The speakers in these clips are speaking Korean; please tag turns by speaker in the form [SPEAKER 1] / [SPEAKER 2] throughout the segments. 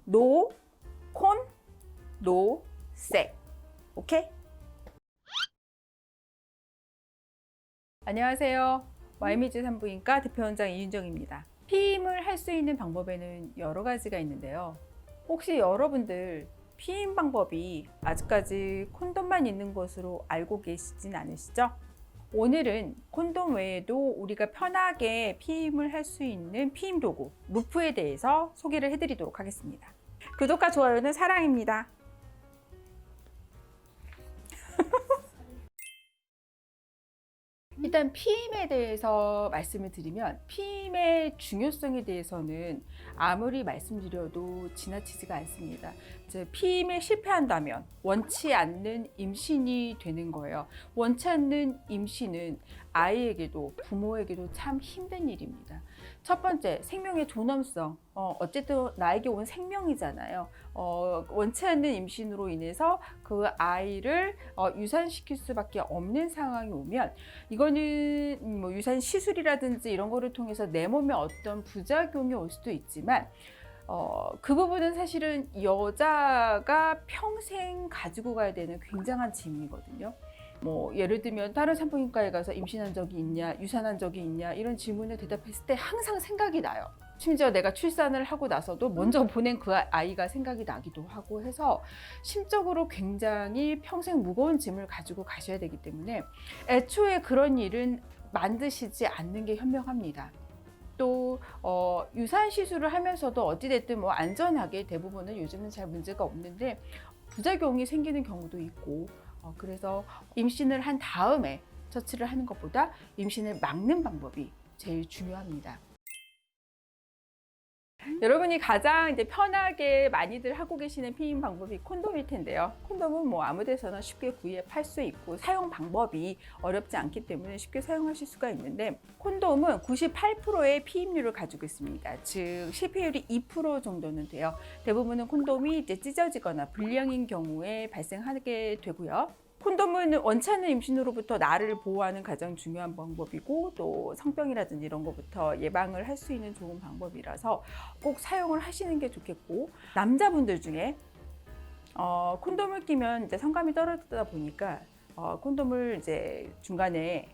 [SPEAKER 1] 노, 콘, 노, 색. 오케이? 안녕하세요. YMG 산부인과 대표원장 이윤정입니다. 피임을 할 수 있는 방법에는 여러 가지가 있는데요. 혹시 여러분들 피임 방법이 아직까지 콘돔만 있는 것으로 알고 계시진 않으시죠? 오늘은 콘돔 외에도 우리가 편하게 피임을 할 수 있는 피임 도구, 루프에 대해서 소개를 해드리도록 하겠습니다. 구독과 좋아요는 사랑입니다. 일단 피임에 대해서 말씀을 드리면 피임의 중요성에 대해서는 아무리 말씀드려도 지나치지가 않습니다. 피임에 실패한다면 원치 않는 임신이 되는 거예요. 원치 않는 임신은 아이에게도 부모에게도 참 힘든 일입니다. 첫 번째, 생명의 존엄성. 어쨌든 나에게 온 생명이잖아요. 원치 않는 임신으로 인해서 그 아이를 유산시킬 수밖에 없는 상황이 오면 이거는 뭐 유산 시술이라든지 이런 거를 통해서 내 몸에 어떤 부작용이 올 수도 있지만 그 부분은 사실은 여자가 평생 가지고 가야 되는 굉장한 짐이거든요. 뭐 예를 들면 다른 산부인과에 가서 임신한 적이 있냐, 유산한 적이 있냐 이런 질문을 대답했을 때 항상 생각이 나요. 심지어 내가 출산을 하고 나서도 먼저 보낸 그 아이가 생각이 나기도 하고 해서 심적으로 굉장히 평생 무거운 짐을 가지고 가셔야 되기 때문에 애초에 그런 일은 만드시지 않는 게 현명합니다. 또 유산 시술을 하면서도 어찌됐든 뭐 안전하게 대부분은 요즘은 잘 문제가 없는데 부작용이 생기는 경우도 있고 그래서 임신을 한 다음에 처치를 하는 것보다 임신을 막는 방법이 제일 중요합니다. 여러분이 가장 이제 편하게 많이들 하고 계시는 피임 방법이 콘돔일 텐데요. 콘돔은 뭐 아무 데서나 쉽게 구입할 수 있고 사용 방법이 어렵지 않기 때문에 쉽게 사용하실 수가 있는데 콘돔은 98%의 피임률을 가지고 있습니다. 즉 실패율이 2% 정도는 돼요. 대부분은 콘돔이 이제 찢어지거나 불량인 경우에 발생하게 되고요. 콘돔은 원치 않는 임신으로부터 나를 보호하는 가장 중요한 방법이고 또 성병이라든지 이런 것부터 예방을 할 수 있는 좋은 방법이라서 꼭 사용을 하시는 게 좋겠고 남자분들 중에 콘돔을 끼면 이제 성감이 떨어지다 보니까 콘돔을 이제 중간에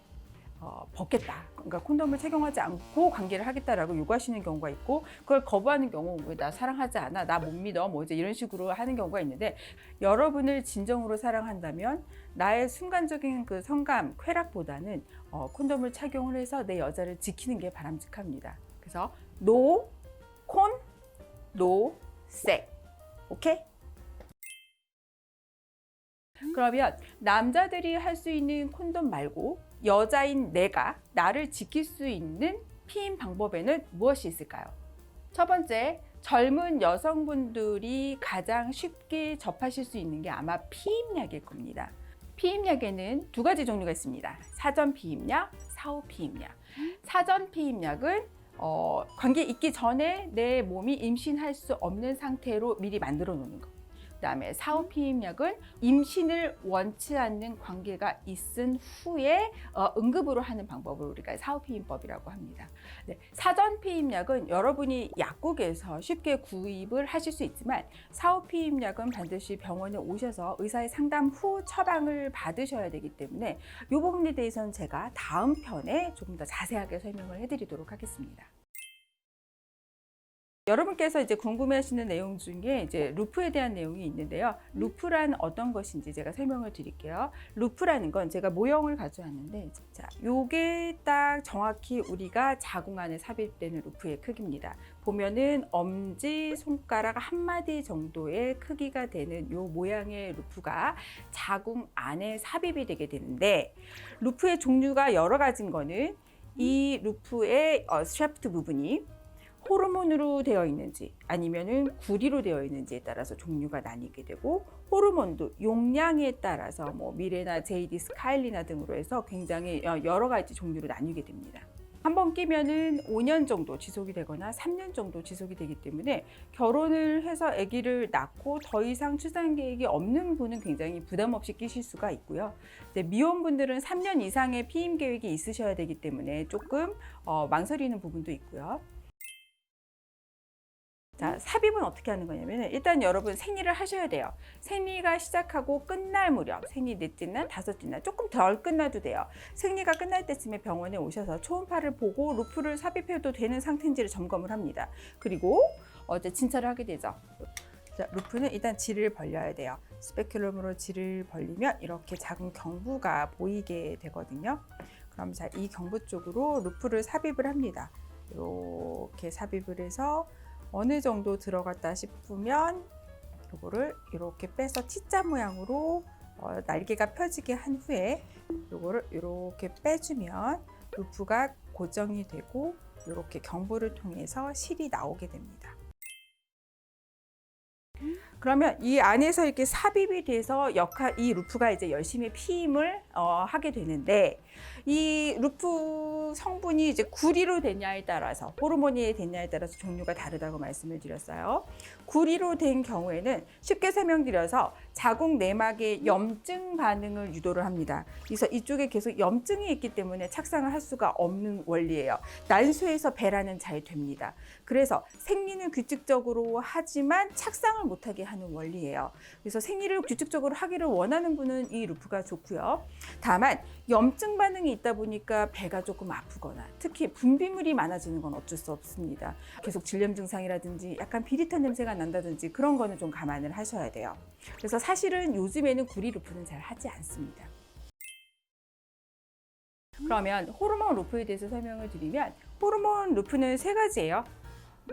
[SPEAKER 1] 벗겠다. 그러니까 콘돔을 착용하지 않고 관계를 하겠다라고 요구하시는 경우가 있고 그걸 거부하는 경우 왜 나 사랑하지 않아? 나 못 믿어? 뭐 이제 이런 식으로 하는 경우가 있는데 여러분을 진정으로 사랑한다면 나의 순간적인 그 성감, 쾌락보다는 콘돔을 착용을 해서 내 여자를 지키는 게 바람직합니다. 그래서 노, 콘, 노, 색. 오케이? 그러면 남자들이 할 수 있는 콘돔 말고 여자인 내가 나를 지킬 수 있는 피임 방법에는 무엇이 있을까요? 첫 번째, 젊은 여성분들이 가장 쉽게 접하실 수 있는 게 아마 피임약일 겁니다. 피임약에는 두 가지 종류가 있습니다. 사전 피임약, 사후 피임약. 사전 피임약은 관계 있기 전에 내 몸이 임신할 수 없는 상태로 미리 만들어 놓는 거. 그다음에 사후 피임약은 임신을 원치 않는 관계가 있은 후에 응급으로 하는 방법을 우리가 사후 피임법이라고 합니다. 네, 사전 피임약은 여러분이 약국에서 쉽게 구입을 하실 수 있지만 사후 피임약은 반드시 병원에 오셔서 의사의 상담 후 처방을 받으셔야 되기 때문에 이 부분에 대해서는 제가 다음 편에 조금 더 자세하게 설명을 해드리도록 하겠습니다. 여러분께서 이제 궁금해하시는 내용 중에 이제 루프에 대한 내용이 있는데요. 루프란 어떤 것인지 제가 설명을 드릴게요. 루프라는 건 제가 모형을 가져왔는데, 자, 요게 딱 정확히 우리가 자궁 안에 삽입되는 루프의 크기입니다. 보면은 엄지 손가락 한 마디 정도의 크기가 되는 요 모양의 루프가 자궁 안에 삽입이 되게 되는데, 루프의 종류가 여러 가지인 거는 이 루프의 샤프트 부분이 호르몬으로 되어 있는지 아니면은 구리로 되어 있는지에 따라서 종류가 나뉘게 되고 호르몬도 용량에 따라서 뭐 미레나 제이디 스카일리나 등으로 해서 굉장히 여러 가지 종류로 나뉘게 됩니다. 한번 끼면은 5년 정도 지속이 되거나 3년 정도 지속이 되기 때문에 결혼을 해서 아기를 낳고 더 이상 출산 계획이 없는 분은 굉장히 부담 없이 끼실 수가 있고요. 이제 미혼분들은 3년 이상의 피임 계획이 있으셔야 되기 때문에 조금 망설이는 부분도 있고요. 자, 삽입은 어떻게 하는 거냐면 일단 여러분 생리를 하셔야 돼요. 생리가 시작하고 끝날 무렵, 생리 넷째 날, 다섯째 날, 조금 덜 끝나도 돼요. 생리가 끝날 때쯤에 병원에 오셔서 초음파를 보고 루프를 삽입해도 되는 상태인지를 점검을 합니다. 그리고 이제 진찰을 하게 되죠. 자, 루프는 일단 질을 벌려야 돼요. 스페큘럼으로 질을 벌리면 이렇게 작은 경부가 보이게 되거든요. 그럼 자, 이 경부 쪽으로 루프를 삽입을 합니다. 이렇게 삽입을 해서 어느 정도 들어갔다 싶으면 이거를 이렇게 빼서 T자 모양으로 날개가 펴지게 한 후에 이거를 이렇게 빼주면 루프가 고정이 되고 이렇게 경부를 통해서 실이 나오게 됩니다. 그러면 이 안에서 이렇게 삽입이 돼서 이 루프가 이제 열심히 피임을 하게 되는데, 이 루프 성분이 이제 구리로 됐냐에 따라서, 호르몬이 됐냐에 따라서 종류가 다르다고 말씀을 드렸어요. 구리로 된 경우에는 쉽게 설명드려서 자궁 내막의 염증 반응을 유도를 합니다. 그래서 이쪽에 계속 염증이 있기 때문에 착상을 할 수가 없는 원리예요. 난소에서 배란은 잘 됩니다. 그래서 생리는 규칙적으로 하지만 착상을 못하게 하는 원리예요. 그래서 생리를 규칙적으로 하기를 원하는 분은 이 루프가 좋고요. 다만 염증 반응이 있다 보니까 배가 조금 아프거나 특히 분비물이 많아지는 건 어쩔 수 없습니다. 계속 질염 증상이라든지 약간 비릿한 냄새가 난다든지 그런 거는 좀 감안을 하셔야 돼요. 그래서 사실은 요즘에는 구리 루프는 잘 하지 않습니다. 그러면 호르몬 루프에 대해서 설명을 드리면, 호르몬 루프는 세 가지예요.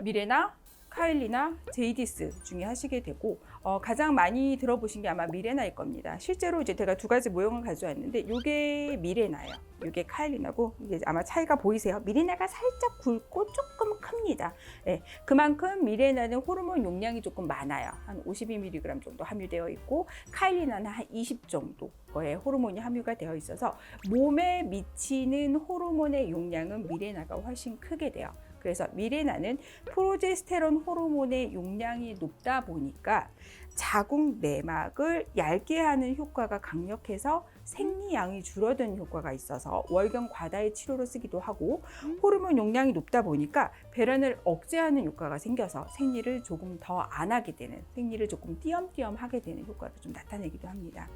[SPEAKER 1] 미레나, 카일리나, 제이디스 중에 하시게 되고, 가장 많이 들어보신 게 아마 미레나일 겁니다. 실제로 이제 제가 두 가지 모형을 가져왔는데, 이게 미레나예요. 이게 카일리나고, 이게 아마 차이가 보이세요? 미레나가 살짝 굵고 조금 큽니다. 네, 그만큼 미레나는 호르몬 용량이 조금 많아요. 한 52mg 정도 함유되어 있고, 카일리나는 한 20 정도의 호르몬이 함유가 되어 있어서 몸에 미치는 호르몬의 용량은 미레나가 훨씬 크게 돼요. 그래서 미레나는 프로제스테론 호르몬의 용량이 높다 보니까 자궁 내막을 얇게 하는 효과가 강력해서 생리양이 줄어드는 효과가 있어서 월경 과다의 치료로 쓰기도 하고, 호르몬 용량이 높다 보니까 배란을 억제하는 효과가 생겨서 생리를 조금 더 안 하게 되는, 생리를 조금 띄엄띄엄 하게 되는 효과를 좀 나타내기도 합니다.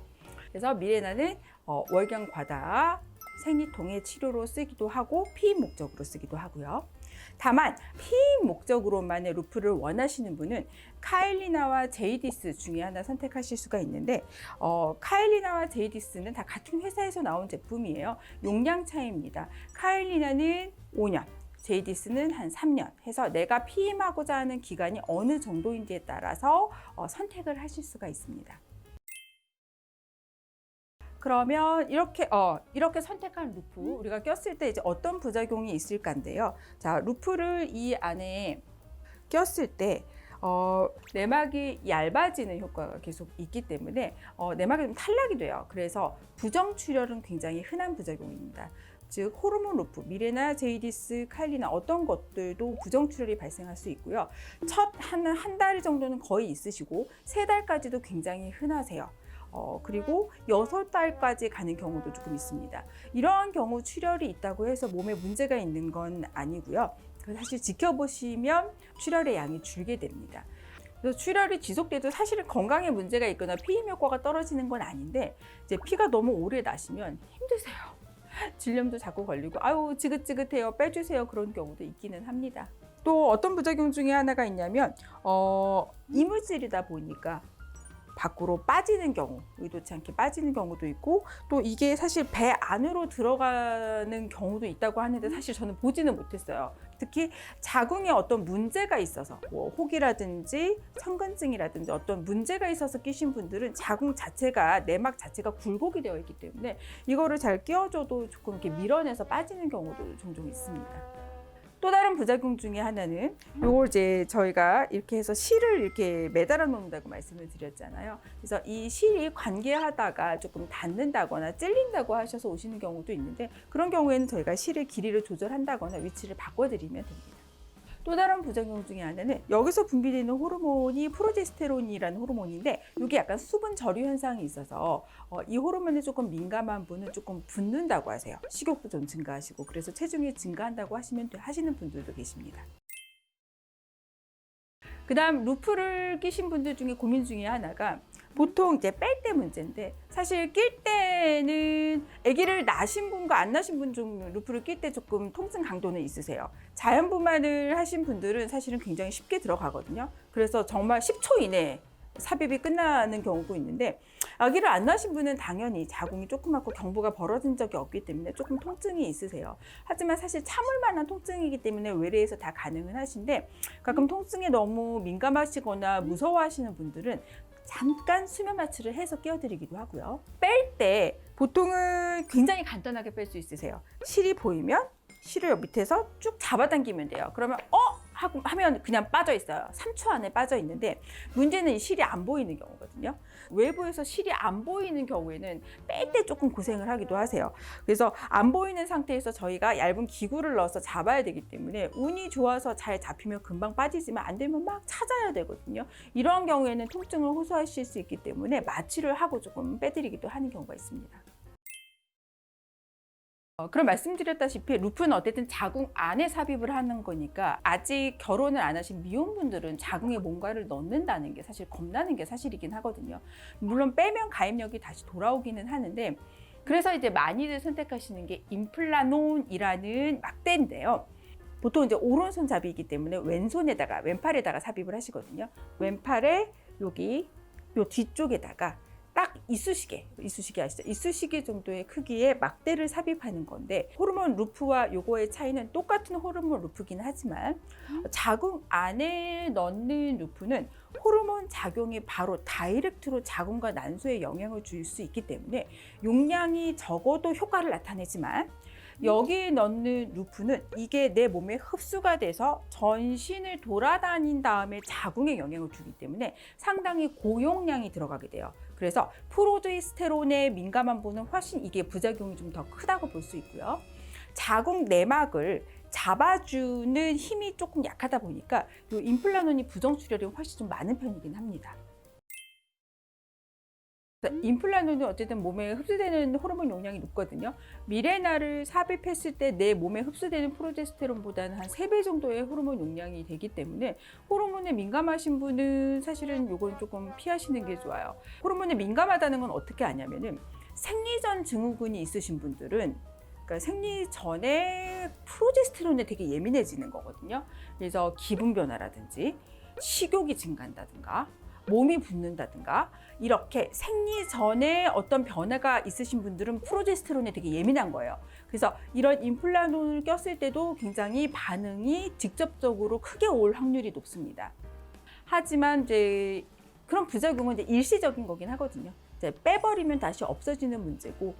[SPEAKER 1] 그래서 미레나는 월경 과다, 생리통의 치료로 쓰기도 하고 피임 목적으로 쓰기도 하고요. 다만 피임 목적으로만의 루프를 원하시는 분은 카일리나와 제이디스 중에 하나 선택하실 수가 있는데, 카일리나와 제이디스는 다 같은 회사에서 나온 제품이에요. 용량 차이입니다. 카일리나는 5년, 제이디스는 한 3년 해서 내가 피임하고자 하는 기간이 어느 정도인지에 따라서 선택을 하실 수가 있습니다. 그러면 이렇게 선택한 루프, 우리가 꼈을 때 이제 어떤 부작용이 있을까인데요. 자, 루프를 이 안에 꼈을 때 내막이 얇아지는 효과가 계속 있기 때문에 내막이 좀 탈락이 돼요. 그래서 부정출혈은 굉장히 흔한 부작용입니다. 즉 호르몬 루프, 미레나, 제이디스, 카일리나 어떤 것들도 부정출혈이 발생할 수 있고요. 첫 한 달 정도는 거의 있으시고 3달까지도 굉장히 흔하세요. 그리고 6달까지 가는 경우도 조금 있습니다. 이러한 경우 출혈이 있다고 해서 몸에 문제가 있는 건 아니고요. 사실 지켜보시면 출혈의 양이 줄게 됩니다. 그래서 출혈이 지속돼도 사실은 건강에 문제가 있거나 피임 효과가 떨어지는 건 아닌데, 이제 피가 너무 오래 나시면 힘드세요. 질염도 자꾸 걸리고 아유 지긋지긋해요, 빼주세요, 그런 경우도 있기는 합니다. 또 어떤 부작용 중에 하나가 있냐면 이물질이다 보니까 밖으로 빠지는 경우, 의도치 않게 빠지는 경우도 있고, 또 이게 사실 배 안으로 들어가는 경우도 있다고 하는데 사실 저는 보지는 못했어요. 특히 자궁에 어떤 문제가 있어서 혹이라든지 성근증이라든지 어떤 문제가 있어서 끼신 분들은 자궁 자체가, 내막 자체가 굴곡이 되어 있기 때문에 이거를 잘 끼워줘도 조금 이렇게 밀어내서 빠지는 경우도 종종 있습니다. 또 다른 부작용 중에 하나는 요걸 이제 저희가 이렇게 해서 실을 이렇게 매달아 놓는다고 말씀을 드렸잖아요. 그래서 이 실이 관계하다가 조금 닿는다거나 찔린다고 하셔서 오시는 경우도 있는데, 그런 경우에는 저희가 실의 길이를 조절한다거나 위치를 바꿔드리면 됩니다. 또 다른 부작용 중에 하나는 여기서 분비되는 호르몬이 프로제스테론이라는 호르몬인데, 이게 약간 수분 저류 현상이 있어서 이 호르몬에 조금 민감한 분은 조금 붓는다고 하세요. 식욕도 좀 증가하시고, 그래서 체중이 증가한다고 하시는 분들도 계십니다. 그다음 루프를 끼신 분들 중에 고민 중에 하나가 보통 이제 뺄 때 문제인데, 사실 낄 때는 아기를 낳으신 분과 안 낳으신 분 중 루프를 낄 때 조금 통증 강도는 있으세요. 자연분만을 하신 분들은 사실은 굉장히 쉽게 들어가거든요. 그래서 정말 10초 이내에 삽입이 끝나는 경우도 있는데, 아기를 안 낳으신 분은 당연히 자궁이 조그맣고 경부가 벌어진 적이 없기 때문에 조금 통증이 있으세요. 하지만 사실 참을 만한 통증이기 때문에 외래에서 다 가능은 하신데, 가끔 통증에 너무 민감하시거나 무서워하시는 분들은 잠깐 수면 마취를 해서 깨워드리기도 하고요. 뺄 때 보통은 굉장히 간단하게 뺄 수 있으세요. 실이 보이면 실을 밑에서 쭉 잡아당기면 돼요. 그러면 하고 하면 그냥 빠져 있어요. 3초 안에 빠져 있는데, 문제는 이 실이 안 보이는 경우거든요. 외부에서 실이 안 보이는 경우에는 뺄 때 조금 고생을 하기도 하세요. 그래서 안 보이는 상태에서 저희가 얇은 기구를 넣어서 잡아야 되기 때문에, 운이 좋아서 잘 잡히면 금방 빠지지만 안 되면 막 찾아야 되거든요. 이런 경우에는 통증을 호소하실 수 있기 때문에 마취를 하고 조금 빼드리기도 하는 경우가 있습니다. 그럼 말씀드렸다시피 루프는 어쨌든 자궁 안에 삽입을 하는 거니까, 아직 결혼을 안 하신 미혼분들은 자궁에 뭔가를 넣는다는 게 사실 겁나는 게 사실이긴 하거든요. 물론 빼면 가입력이 다시 돌아오기는 하는데, 그래서 이제 많이들 선택하시는 게 임플라논이라는 막대인데요. 보통 이제 오른손잡이이기 때문에 왼팔에다가 삽입을 하시거든요. 왼팔에 여기 요 뒤쪽에다가 딱 이쑤시개 아시죠? 이쑤시개 정도의 크기의 막대를 삽입하는 건데, 호르몬 루프와 요거의 차이는 똑같은 호르몬 루프긴 하지만, 자궁 안에 넣는 루프는 호르몬 작용이 바로 다이렉트로 자궁과 난소에 영향을 줄 수 있기 때문에 용량이 적어도 효과를 나타내지만, 여기에 넣는 루프는 이게 내 몸에 흡수가 돼서 전신을 돌아다닌 다음에 자궁에 영향을 주기 때문에 상당히 고용량이 들어가게 돼요. 그래서 프로제스테론에 민감한 분은 훨씬 이게 부작용이 좀 더 크다고 볼 수 있고요. 자궁 내막을 잡아주는 힘이 조금 약하다 보니까 이 임플라논이 부정출혈이 훨씬 좀 많은 편이긴 합니다. 임플라논은 어쨌든 몸에 흡수되는 호르몬 용량이 높거든요. 미레나를 삽입했을 때 내 몸에 흡수되는 프로제스테론보다는 한 3배 정도의 호르몬 용량이 되기 때문에, 호르몬에 민감하신 분은 사실은 이건 조금 피하시는 게 좋아요. 호르몬에 민감하다는 건 어떻게 아냐면은, 생리전 증후군이 있으신 분들은, 그러니까 생리 전에 프로제스테론에 되게 예민해지는 거거든요. 그래서 기분 변화라든지 식욕이 증가한다든가 몸이 붓는다든가, 이렇게 생리 전에 어떤 변화가 있으신 분들은 프로제스테론에 되게 예민한 거예요. 그래서 이런 임플라논을 꼈을 때도 굉장히 반응이 직접적으로 크게 올 확률이 높습니다. 하지만 이제 그런 부작용은 이제 일시적인 거긴 하거든요. 이제 빼버리면 다시 없어지는 문제고,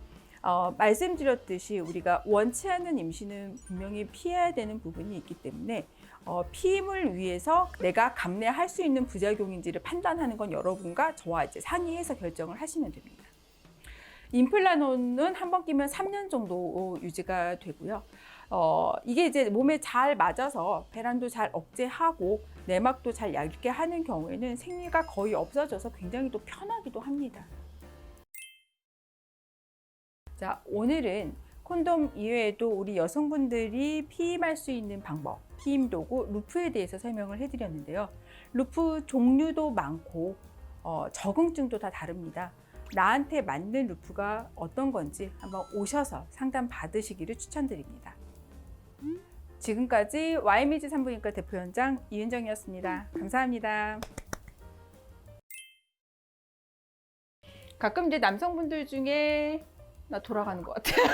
[SPEAKER 1] 말씀드렸듯이 우리가 원치 않는 임신은 분명히 피해야 되는 부분이 있기 때문에, 피임을 위해서 내가 감내할 수 있는 부작용인지를 판단하는 건 여러분과 저와 이제 상의해서 결정을 하시면 됩니다. 임플라논은 한 번 끼면 3년 정도 유지가 되고요. 이게 이제 몸에 잘 맞아서 배란도 잘 억제하고 내막도 잘 얇게 하는 경우에는 생리가 거의 없어져서 굉장히 또 편하기도 합니다. 자, 오늘은 콘돔 이외에도 우리 여성분들이 피임할 수 있는 방법, 피임 도구, 루프에 대해서 설명을 해드렸는데요. 루프 종류도 많고 적응증도 다 다릅니다. 나한테 맞는 루프가 어떤 건지 한번 오셔서 상담 받으시기를 추천드립니다. 지금까지 YMG 산부인과 대표연장 이은정이었습니다. 감사합니다. 가끔 이제 남성분들 중에 나 돌아가는 것 같아요.